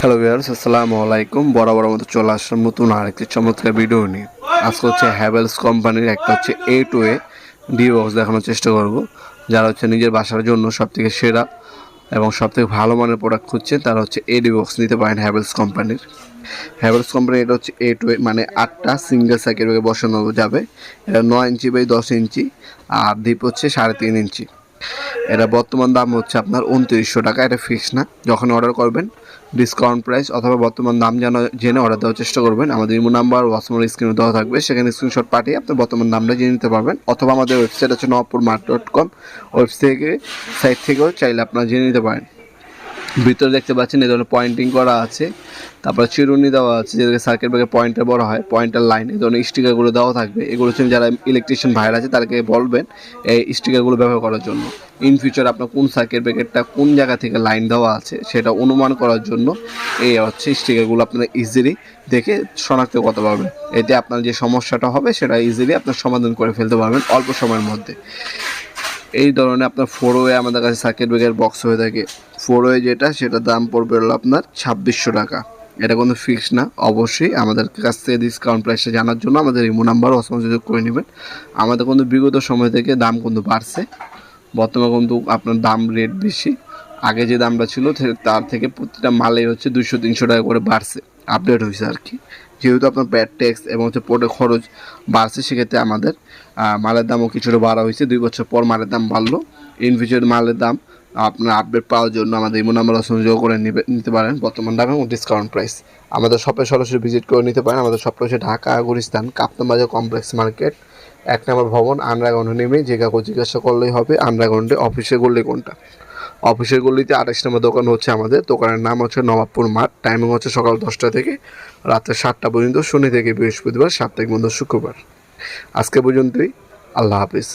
Hello viewers, আসসালামু আলাইকুম। বরাবর মতো চলে আসলাম নতুন আরেকটি চমৎকার ভিডিও নিয়ে। আজকে হচ্ছে হ্যাভেলস কোম্পানির একটা হচ্ছে A2A ডি বক্স দেখানোর চেষ্টা করব। যারা হচ্ছে নিজের বাসার জন্য সবথেকে সেরা এবং সবথেকে ভালো মানের প্রোডাক্ট খুঁজছেন, তারা হচ্ছে A ডি বক্স নিতে পারেন হ্যাভেলস কোম্পানির। হ্যাভেলস কোম্পানির এটা হচ্ছে A2A, মানে 8টা সিঙ্গেল সাইকেল বসানো যাবে। এটা 9 inch by 10 inch, R deep হচ্ছে 3.5 ইঞ্চি। এটা বর্তমান দাম হচ্ছে আপনার 2900 টাকা। এটা ফিক্স না, যখন অর্ডার করবেন ডিসকাউন্ট প্রাইস অথবা বর্তমান দাম জেনে অর্ডার দেওয়ার চেষ্টা করবেন। আমাদের ইমো নাম্বার ওয়াটসঅ্যাপ স্ক্রিনে দেওয়া থাকবে, সেখানে স্ক্রিনশট পাঠিয়ে আপনি বর্তমান দামটা জেনে নিতে পারবেন। অথবা আমাদের ওয়েবসাইট আছে nawapurmart.com, সাইট থেকেও চাইলে আপনারা জেনে নিতে পারেন। ভিতরে দেখতে পাচ্ছেন এই ধরনের পয়েন্টিং করা আছে, তারপর চিরুনি দেওয়া আছে, যেটাকে সার্কিট ব্রেকার পয়েন্টার বলা হয়, পয়েন্টার লাইন, এই ধরনের স্টিকারগুলো দেওয়া থাকবে। এগুলো হচ্ছে যারা ইলেকট্রিশিয়ান ভাইরা আছে তাদেরকে বলবেন এই স্টিকারগুলো ব্যবহার করার জন্য। ইন ফিউচার আপনার কোন সার্কিট ব্রেকারটা কোন জায়গা থেকে লাইন দেওয়া আছে সেটা অনুমান করার জন্য এই হচ্ছে স্টিকারগুলো আপনারা ইজিলি দেখে শনাক্ত করতে পারবেন। এতে আপনার যে সমস্যাটা হবে সেটা ইজিলি আপনার সমাধান করে ফেলতে পারবেন অল্প সময়ের মধ্যে। এই ধরনের আপনার 4ওয়ে আমাদের কাছে সার্কিট ব্রেকার বক্স হয়ে থাকে। 4ওয়ে যেটা, সেটার দাম পড়বে হলো আপনার 2600 টাকা। এটা কোনো ফিক্স না, অবশ্যই আমাদের কাছ থেকে ডিসকাউন্ট প্রাইসটা জানার জন্য আমাদের ইমো নাম্বার সংযোগ করে নেবেন। আমাদের কিন্তু বিগত সময় থেকে দাম কিন্তু বাড়ছে, বর্তমানে কিন্তু আপনার দাম রেট বেশি। আগে যে দামটা ছিল তার থেকে প্রতিটা মালে হচ্ছে 200-300 টাকা করে বাড়ছে, আপডেট হয়েছে আর কি। যেহেতু আপনার ব্যাড ট্যাক্স এবং হচ্ছে পোর্টের খরচ বাড়ছে, সেক্ষেত্রে আমাদের মালের দামও কিছুটা বাড়া হয়েছে। 2 বছর পর মালের দাম বাড়লো। ইন ফিউচার মালের দাম আপনার আপডেট পাওয়ার জন্য আমাদের ইমো নাম্বার সংযোগ করে নিতে পারেন বর্তমান দাম এবং ডিসকাউন্ট প্রাইস। আমাদের শপে সরাসরি ভিজিট করে নিতে পারেন। আমাদের শপটা হচ্ছে ঢাকা গুলিস্তান কাপ্তান বাজার কমপ্লেক্স মার্কেট, 1 নম্বর ভবন, আন্ডারগ্রাউন্ডে নেমে যে কাউকে জিজ্ঞাসা করলেই হবে আন্ডারগ্রাউন্ডে অফিসের গলি কোনটা। অফিসের গলিতে 28 নম্বর দোকান হচ্ছে আমাদের। দোকানের নাম হচ্ছে নবাবপুর মার্ট। টাইমিং হচ্ছে সকাল 10টা থেকে রাত্রে 7টা পর্যন্ত, শনি থেকে বৃহস্পতিবার, সাপ্তাহিক বন্ধ শুক্রবার। আজকে পর্যন্তই। আল্লাহ হাফিজ।